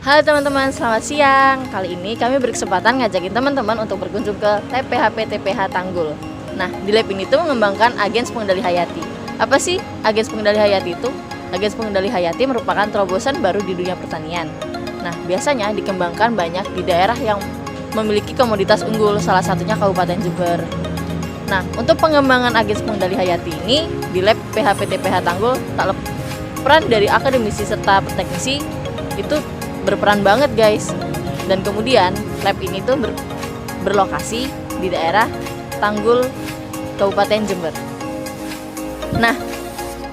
Halo teman-teman, selamat siang. Kali ini kami berkesempatan ngajakin teman-teman untuk berkunjung ke lab PHP TPH Tanggul. Nah, di lab ini tuh mengembangkan agens pengendali hayati. Apa sih agens pengendali hayati itu? Agens pengendali hayati merupakan terobosan baru di dunia pertanian. Nah, biasanya dikembangkan banyak di daerah yang memiliki komoditas unggul, salah satunya Kabupaten Jember. Nah, untuk pengembangan agens pengendali hayati ini di lab PHP TPH Tanggul, tak lepas peran dari akademisi serta teknisi itu berperan banget guys. Dan kemudian lab ini tuh berlokasi di daerah Tanggul, Kabupaten Jember. Nah,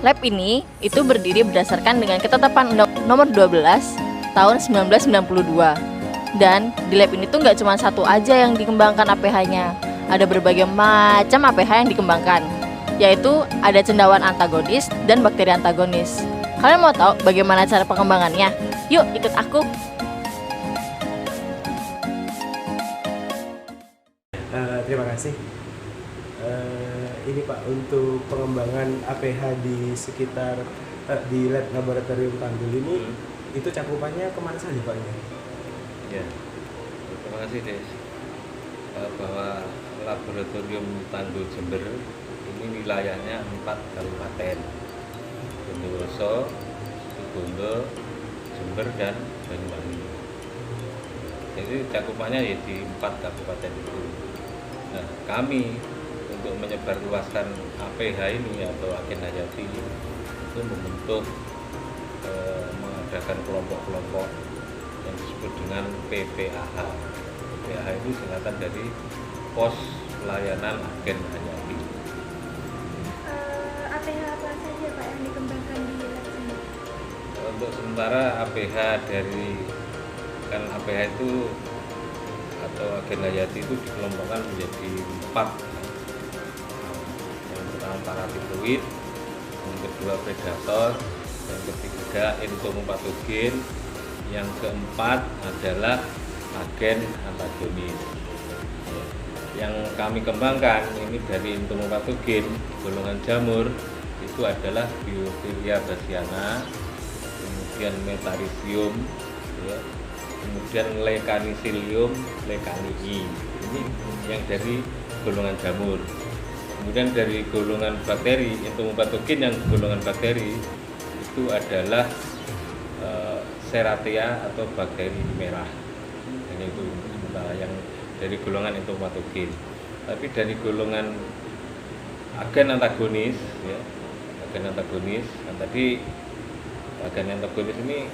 lab ini itu berdiri berdasarkan dengan ketetapan Undang-Undang Nomor 12 tahun 1992. Dan di lab ini tuh nggak cuma satu aja yang dikembangkan APH-nya. Ada berbagai macam APH yang dikembangkan, yaitu ada cendawan antagonis dan bakteri antagonis. Kalian mau tahu bagaimana cara pengembangannya? Yuk ikut aku. Terima kasih. Ini Pak, untuk pengembangan APH di sekitar di lab laboratorium Tanggul ini, itu cakupannya kemana saja Pak? Ya, terima kasih Des. Bahwa laboratorium Tanggul Jember ini wilayahnya 4 kabupaten: Bondowoso, Situbondo, Jember, dan Banyuwangi. Jadi cakupannya ya di 4 kabupaten itu. Nah, kami untuk menyebarluaskan APH ini atau agen hayati itu membentuk mengadakan kelompok-kelompok yang disebut dengan PPAH. PPAH itu singkatan dari Pos Pelayanan Agen Hayati. APH apa saja Pak yang dikembangkan di lab ini? Untuk sementara APH dari APH itu atau agen hayati itu dikelompokkan menjadi 4. Yang pertama parasitoid, yang kedua predator, yang ketiga entomopatogen, yang keempat adalah agen antagonis. Yang kami kembangkan ini dari entomopatogen golongan jamur itu adalah Biophilia bassiana, kemudian Metarhizium, ya, kemudian Lecanicilium lecanii. Ini yang dari golongan jamur. Kemudian dari golongan bakteri, entomopatogen yang golongan bakteri itu adalah Serratia atau bakteri merah. Ini itu sementara yang dari golongan entomopatogen. Tapi dari golongan agen antagonis, ya, agen antagonis. Nah, tadi agen antagonis ini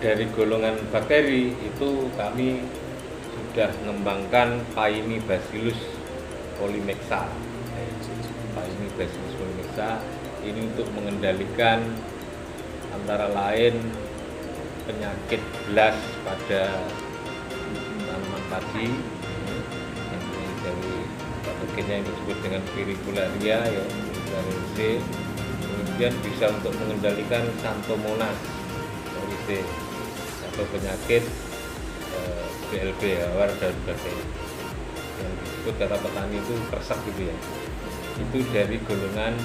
dari golongan bakteri itu kami sudah mengembangkan Painibacillus polymexa. Painibacillus polymexa ini untuk mengendalikan antara lain penyakit belas pada tanaman padi, yang dari patogennya yang disebut dengan Viricularia, ya, Viricularia. Kemudian bisa untuk mengendalikan Xanthomonas atau penyakit BLB, hawar dan bakteri, yang disebut kata petani itu kresek gitu ya. Itu dari golongan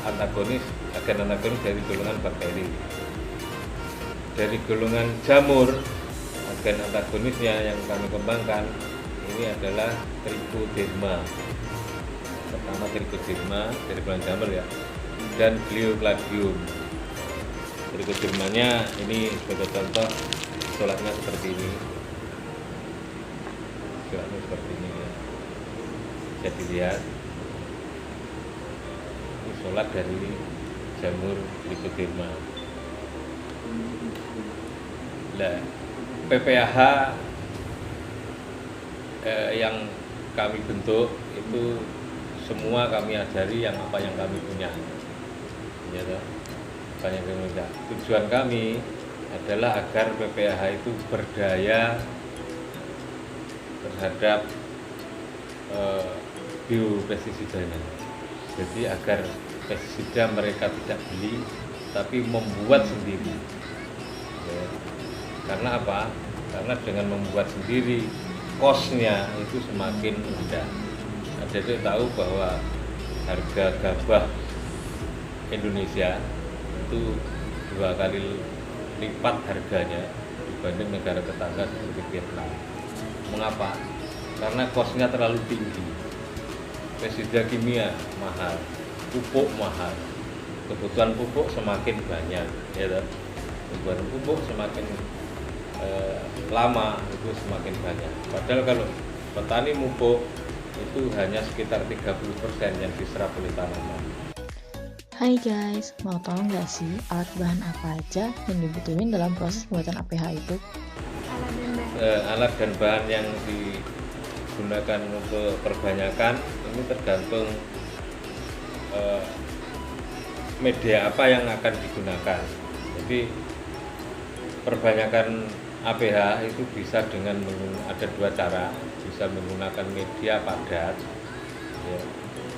antagonis, agen antagonis dari golongan bakteri. Dari golongan jamur, agen antagonisnya yang kami kembangkan ini adalah Trichoderma. Pertama Trichoderma dari golongan jamur ya, dan Gliopladium. Trichodermanya ini sebagai contoh isolatnya seperti ini. Isolatnya seperti ini ya. Bisa dilihat isolat dari jamur Trichoderma. Nah, PPAH yang kami bentuk itu semua kami ajari yang apa yang kami punya, ya, apa yang kami punya. Tujuan kami adalah agar PPAH itu berdaya terhadap biopestisidanya. Jadi agar pestisida mereka tidak beli, tapi membuat sendiri. Ya. Karena apa? Karena dengan membuat sendiri, cost-nya itu semakin rendah. Jadi tahu bahwa harga gabah Indonesia itu 2 kali lipat harganya dibanding negara tetangga seperti Vietnam. Mengapa? Karena kosnya terlalu tinggi. Pestisida kimia mahal, pupuk mahal, kebutuhan pupuk semakin banyak, ya kan? Kebutuhan pupuk semakin lama itu semakin banyak. Padahal kalau petani pupuk itu hanya sekitar 30% yang diserap oleh tanaman. Hai guys, mau tahu nggak sih alat bahan apa aja yang dibutuhin dalam proses pembuatan APH itu? Alat dan bahan. Alat dan bahan yang digunakan untuk perbanyakan ini tergantung media apa yang akan digunakan. Jadi perbanyakan APH itu bisa dengan ada dua cara, bisa menggunakan media padat, ya,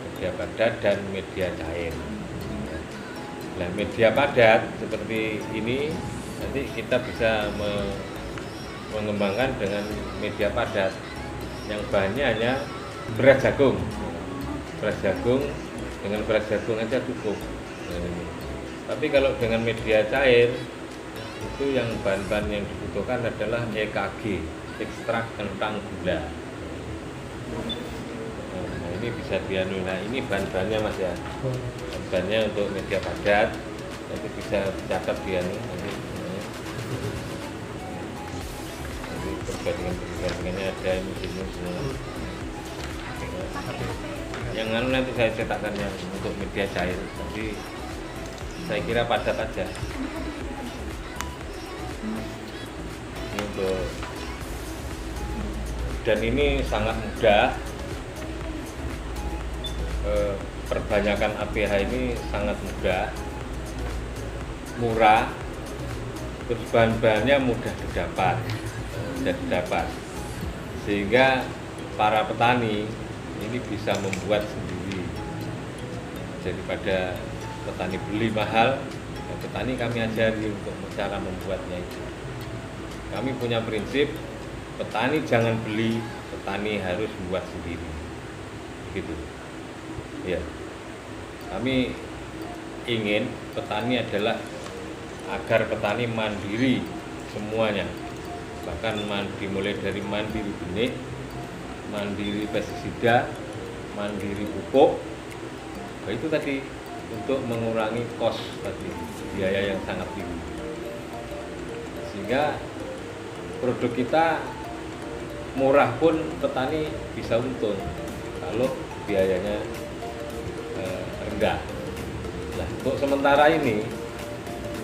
media padat dan media cair. Nah, media padat seperti ini nanti kita bisa mengembangkan dengan media padat yang bahannya hanya beras jagung. Beras jagung, dengan beras jagung aja cukup. Nah, ini. Tapi kalau dengan media cair itu yang bahan-bahan yang dibutuhkan adalah EKG, ekstrak kentang gula. Nah, ini bisa dianu. Nah, ini bahan-bahannya Mas ya. Bahannya untuk media padat, nanti bisa dicatat dianu nanti perbandingannya ada ini semua. Yang anu nanti saya cetakkan yang untuk media cair, nanti saya kira padat aja. Ini untuk, dan ini sangat mudah. Perbanyakan APH ini sangat mudah, murah, terus bahan-bahannya mudah didapat, sehingga para petani ini bisa membuat sendiri. Daripada petani beli mahal, ya petani kami ajari untuk cara membuatnya itu. Kami punya prinsip, petani jangan beli, petani harus buat sendiri, gitu. Ya, kami ingin petani adalah agar petani mandiri semuanya, bahkan dimulai dari mandiri benih, mandiri pestisida, mandiri pupuk. Nah, itu tadi untuk mengurangi kos tadi, biaya yang sangat tinggi, sehingga produk kita murah pun petani bisa untung kalau biayanya rendah. Nah, untuk sementara ini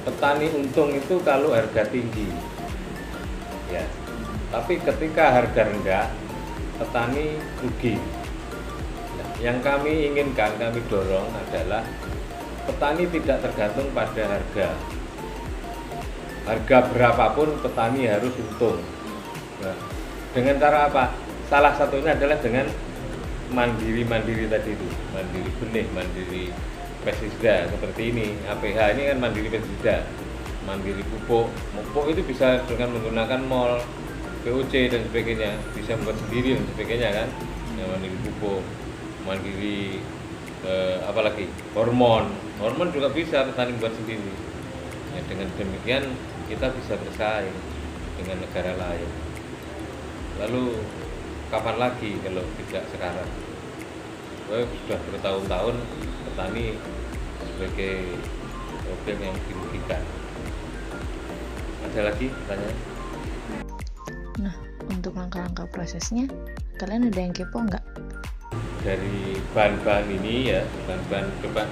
petani untung itu kalau harga tinggi, ya. Tapi ketika harga rendah, petani rugi. Nah, yang kami inginkan, kami dorong adalah petani tidak tergantung pada harga. Harga berapapun petani harus untung. Nah, dengan cara apa? Salah satunya adalah dengan mandiri tadi itu, mandiri benih, mandiri pestisida seperti ini. APH ini kan mandiri pestisida, mandiri pupuk itu bisa dengan menggunakan mol, POC dan sebagainya, bisa buat sendiri dan sebagainya kan. Ya, mandiri pupuk, mandiri apalagi hormon juga bisa petani buat sendiri. Ya, dengan demikian kita bisa bersaing dengan negara lain. Lalu kapan lagi kalau tidak sekarang? Sudah bertahun-tahun petani sebagai objek yang dirugikan. Ada lagi pertanyaan? Nah, untuk langkah-langkah prosesnya, kalian ada yang kepo nggak? Dari bahan-bahan ini ya, bahan-bahan coba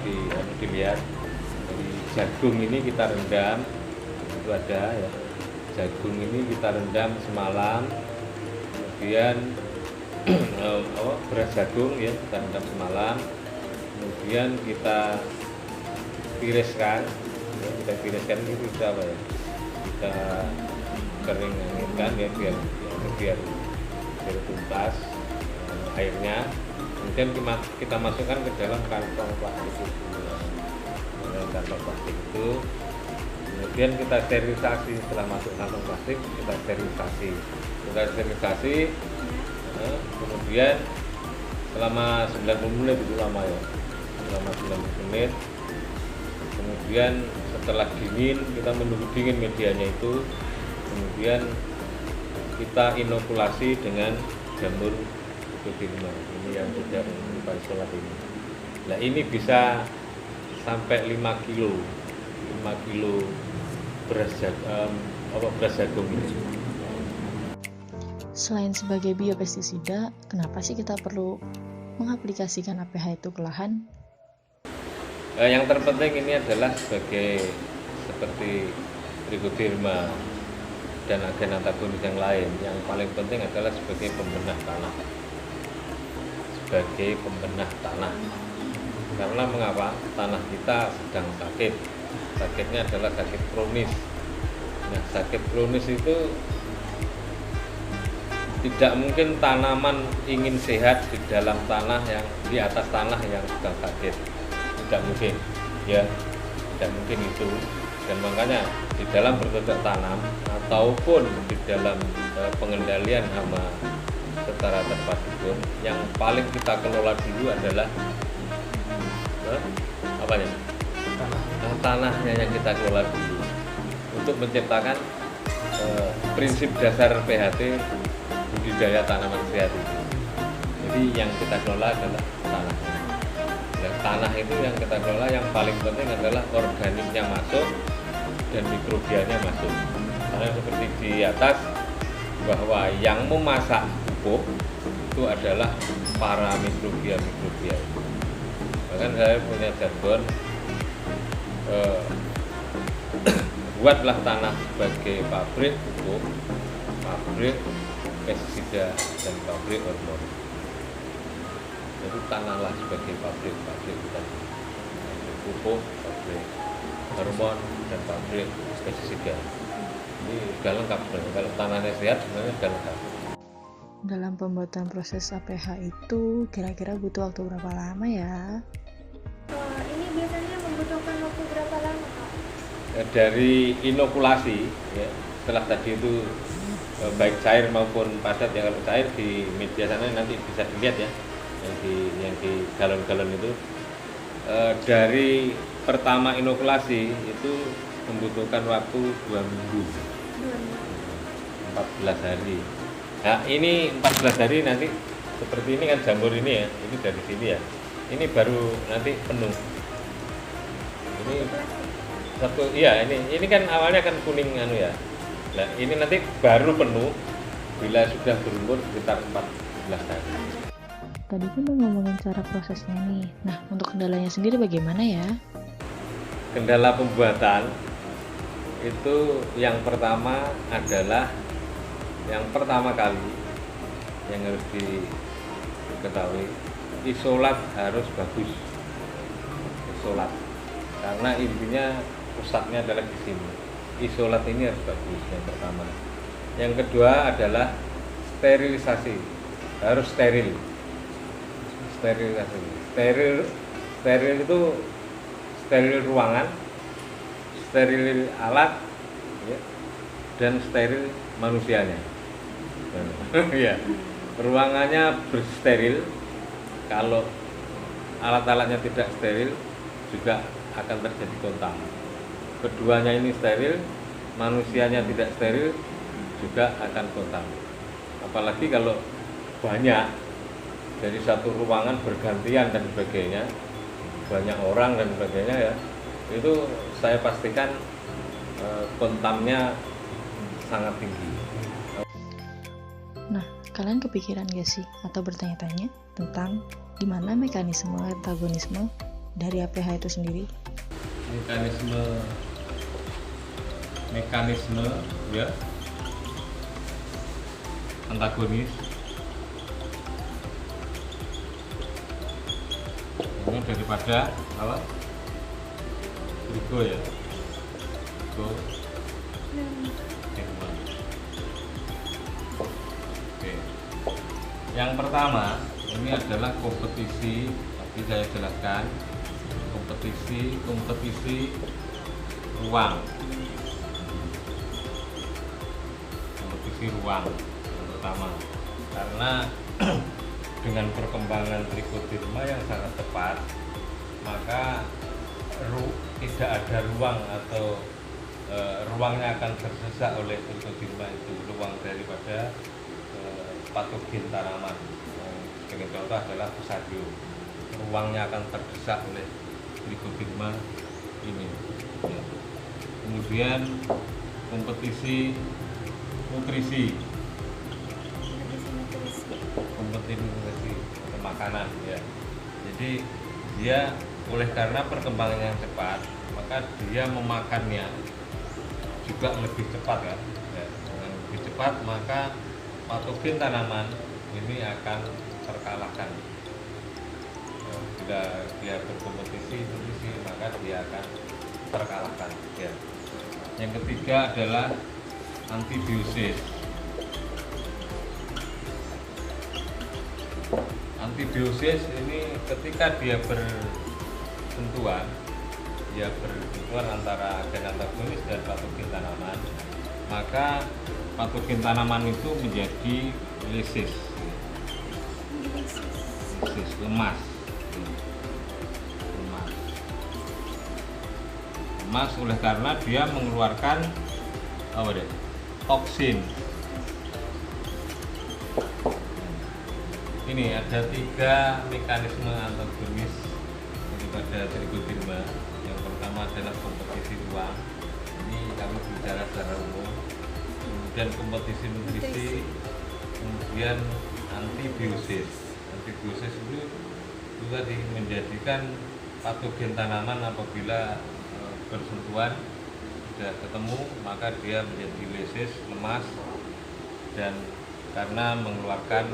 dilihat. Dari jagung ini kita rendam, itu ada ya. Jagung ini kita rendam semalam. Kemudian beras jagung ya kita rendam semalam, kemudian kita tiriskan itu bisa apa ya, kita keringkan ya biar tuntas airnya, kemudian kita masukkan ke dalam kantong plastik itu, kemudian kita sterilisasi. Setelah masuk kantong plastik kita sterilisasi, kemudian selama 90 menit, itu lama ya, selama 90 menit. Kemudian setelah dingin, kita menunggu dingin medianya itu, kemudian kita inokulasi dengan jamur trichoderma ini yang sudah menyerupai isolat ini. Nah ini bisa sampai 5 kilo beras jagung ini. Selain sebagai biopestisida, kenapa sih kita perlu mengaplikasikan APH itu ke lahan? Yang terpenting ini adalah seperti trichoderma dan agen antagonis yang lain. Yang paling penting adalah sebagai pembenah tanah. Karena mengapa? Tanah kita sedang sakit. Sakitnya adalah sakit kronis. Nah, sakit kronis itu tidak mungkin tanaman ingin sehat di dalam tanah yang di atas tanah yang sedang sakit. Tidak mungkin, ya, tidak mungkin itu. Dan makanya di dalam bercocok tanam ataupun di dalam pengendalian hama secara tepat itu, yang paling kita kelola dulu adalah tanahnya yang kita kelola dulu untuk menciptakan prinsip dasar PHT budidaya tanaman sehat itu. Jadi yang kita kelola adalah tanahnya. Dan tanah itu yang kita kelola yang paling penting adalah organiknya masuk dan mikrobianya masuk. Karena seperti di atas bahwa yang memasak pupuk itu adalah para mikrobia. Bahkan saya punya jargon, buatlah tanah sebagai pabrik pupuk, pabrik pestisida, dan pabrik hormon. Jadi tanahlah sebagai pabrik dan pupuk, pabrik hormon, dan pabrik pestisida. Ini sudah lengkap sebenarnya. Kalau tanahnya sehat sebenarnya sudah lengkap. Dalam pembuatan proses APH itu kira-kira butuh waktu berapa lama ya? Ini biasanya membutuhkan waktu berapa lama, Kak? Dari inokulasi, ya, setelah tadi itu baik cair maupun padat. Ya, kalau cair di media sana nanti bisa dilihat ya, yang di galon-galon itu. Dari pertama inokulasi itu membutuhkan waktu 2 minggu, 14 hari. Nah ini 14 hari nanti seperti ini kan jamur ini ya, ini dari sini ya, ini baru nanti penuh. Ini satu, iya ini kan awalnya kan kuning ya. Nah ini nanti baru penuh bila sudah berumur sekitar 14 hari. Tadi kan udah ngomongin cara prosesnya nih. Nah, untuk kendalanya sendiri bagaimana ya? Kendala pembuatan itu yang pertama adalah yang pertama kali yang harus diketahui, isolat harus bagus. Isolat. Karena intinya pusatnya adalah di sini. Isolat ini harus bagus yang pertama. Yang kedua adalah sterilisasi. Harus steril. Sterilisasi. Steril itu steril ruangan, steril alat, ya, dan steril manusianya. Ya, ruangannya bersteril. Kalau alat-alatnya tidak steril juga akan terjadi kontak. Keduanya ini steril, manusianya tidak steril juga akan kontak. Apalagi kalau banyak dari satu ruangan bergantian dan sebagainya, banyak orang dan sebagainya ya, itu saya pastikan kontamnya sangat tinggi. Nah, kalian kepikiran gak sih atau bertanya-tanya tentang gimana mekanisme antagonisme dari APH itu sendiri? Mekanisme ya antagonis ini daripada apa? Trigo ya. Trigo. Oke. Yang pertama ini adalah kompetisi. Tadi saya jelaskan kompetisi ruang. Kompetisi ruang yang pertama, karena dengan perkembangan trichoderma yang sangat cepat, maka tidak ada ruang atau ruangnya akan terdesak oleh trichoderma itu, ruang daripada patogen tanaman. Sebagai contoh adalah Fusarium, ruangnya akan terdesak oleh trichoderma ini. Ya. Kemudian kompetisi nutrisi untuk makanan ya. Jadi dia oleh karena perkembangannya yang cepat, maka dia memakannya juga lebih cepat kan. Ya, dengan lebih cepat maka patogen tanaman ini akan terkalahkan. Ya, bila dia berkompetisi nutrisi maka dia akan terkalahkan. Ya. Yang ketiga adalah antibiosis. Antibiosis ini ketika dia bersentuhan antara agen antagonis dan patogen tanaman, maka patogen tanaman itu menjadi lisis, lemas, oleh karena dia mengeluarkan toksin. Ini ada 3 mekanisme antagonis daripada trichoderma. Yang pertama adalah kompetisi ruang. Ini kami bicara secara umum. Kemudian kompetisi nutrisi, kemudian antibiosis. Antibiosis itu tadi menjadikan patogen tanaman apabila bersentuhan sudah ketemu maka dia menjadi lisis, lemas, dan karena mengeluarkan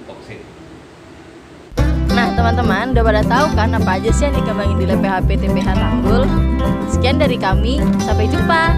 toksin. Nah teman-teman, udah pada tahu kan apa aja sih yang dikembangin di lab PHP TPH Tanggul? Sekian dari kami, sampai jumpa.